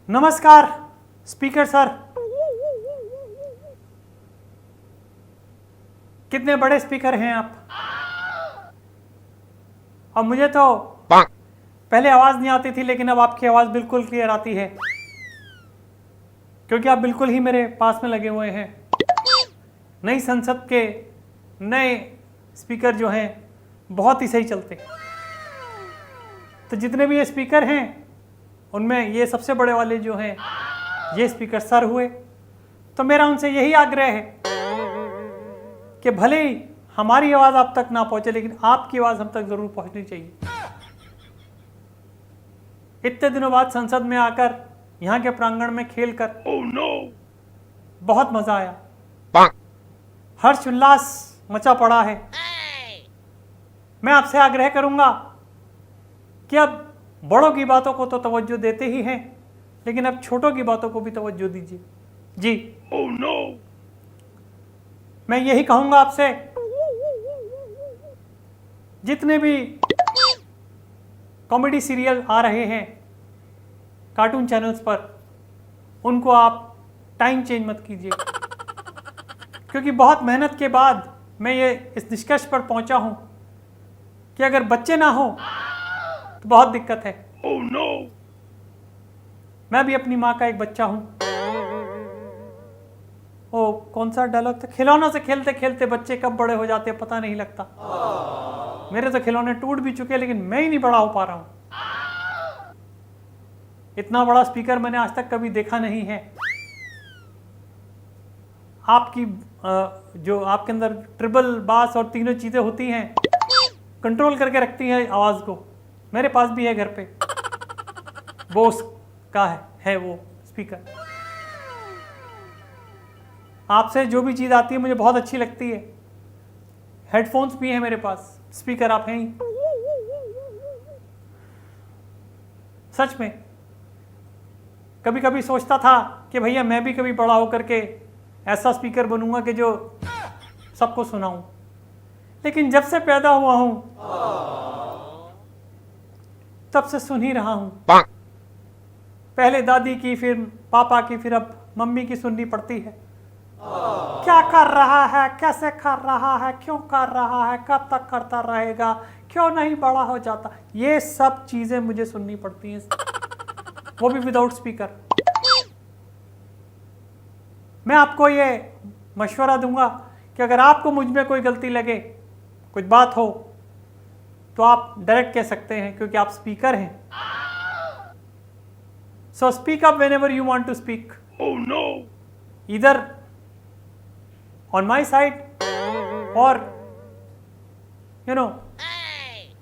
नमस्कार speaker sir. कितने बड़े स्पीकर हैं आप। और मुझे तो पहले आवाज नहीं आती थी, लेकिन अब आपकी आवाज बिल्कुल क्लियर आती है, क्योंकि आप बिल्कुल ही मेरे पास में लगे हुए हैं। नई संसद के नए स्पीकर जो हैं बहुत ही सही चलते हैं। तो जितने भी ये स्पीकर हैं उनमें ये सबसे बड़े वाले जो हैं ये स्पीकर सर हुए। तो मेरा उनसे यही आग्रह है कि भले ही हमारी आवाज आप तक ना पहुंचे, लेकिन आपकी आवाज हम तक जरूर पहुंचनी चाहिए। इतने दिनों बाद संसद में आकर यहाँ के प्रांगण में खेलकर बहुत मजा आया, हर्ष उल्लास मचा पड़ा है। मैं आपसे आग्रह करूंगा कि अब बड़ों की बातों को तो तवज्जो देते ही हैं, लेकिन अब छोटों की बातों को भी तवज्जो दीजिए जी। मैं यही कहूंगा आपसे, जितने भी कॉमेडी सीरियल आ रहे हैं कार्टून चैनल्स पर, उनको आप टाइम चेंज मत कीजिए, क्योंकि बहुत मेहनत के बाद मैं ये इस निष्कर्ष पर पहुंचा हूं कि अगर बच्चे ना हो तो बहुत दिक्कत है। मैं भी अपनी माँ का एक बच्चा हूं। ओ कौन सा डायलॉग था, खिलौनों से खेलते खेलते बच्चे कब बड़े हो जाते हैं पता नहीं लगता। मेरे तो खिलौने टूट भी चुके, लेकिन मैं ही नहीं बड़ा हो पा रहा हूं। इतना बड़ा स्पीकर मैंने आज तक कभी देखा नहीं है। आपकी जो आपके अंदर ट्रिबल बास और तीनों चीजें होती हैं, कंट्रोल करके रखती हैं आवाज को। मेरे पास भी है घर पे, बोस का है वो स्पीकर। आपसे जो भी चीज आती है मुझे बहुत अच्छी लगती है। हेडफोन्स भी है मेरे पास, स्पीकर आप हैं ही। सच में कभी कभी सोचता था कि भैया मैं भी कभी बड़ा होकर के ऐसा स्पीकर बनूंगा कि जो सबको सुनाऊं, लेकिन जब से पैदा हुआ हूं तब से सुन ही रहा हूं। पहले दादी की, फिर पापा की, फिर अब मम्मी की सुननी पड़ती है। क्या कर रहा है, कैसे कर रहा है, क्यों कर रहा है, कब तक करता रहेगा, क्यों नहीं बड़ा हो जाता, ये सब चीजें मुझे सुननी पड़ती हैं, वो भी विदाउट स्पीकर। मैं आपको ये मशवरा दूंगा कि अगर आपको मुझ में कोई गलती लगे, कुछ बात हो, तो आप डायरेक्ट कह सकते हैं, क्योंकि आप स्पीकर हैं। So speak up whenever you want to speak. Either on my side or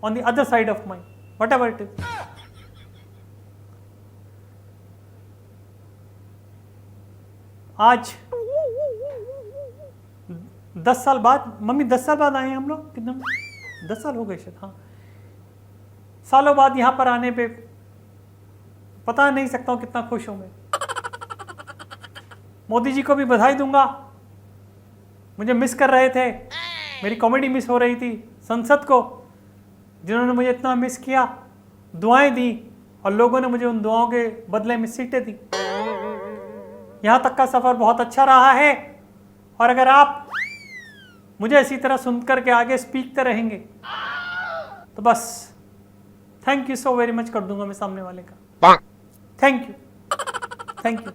on the other side of mine, whatever it is. आज 10 साल बाद, मम्मी 10 साल बाद आए हैं हम लोग, कितना 10 साल हो गए शायद, हाँ, सालों बाद यहां पर आने पे पता नहीं सकता हूं कितना खुश हूं मैं। मोदी जी को भी बधाई दूंगा, मुझे मिस कर रहे थे, मेरी कॉमेडी मिस हो रही थी। संसद को, जिन्होंने मुझे इतना मिस किया, दुआएं दी, और लोगों ने मुझे उन दुआओं के बदले में सीटें दी। यहाँ तक का सफ़र बहुत अच्छा रहा है, और अगर आप मुझे इसी तरह सुनकर के आगे स्पीकते रहेंगे तो बस thank you so very much कर दूंगा मैं सामने वाले का। Thank you, thank you.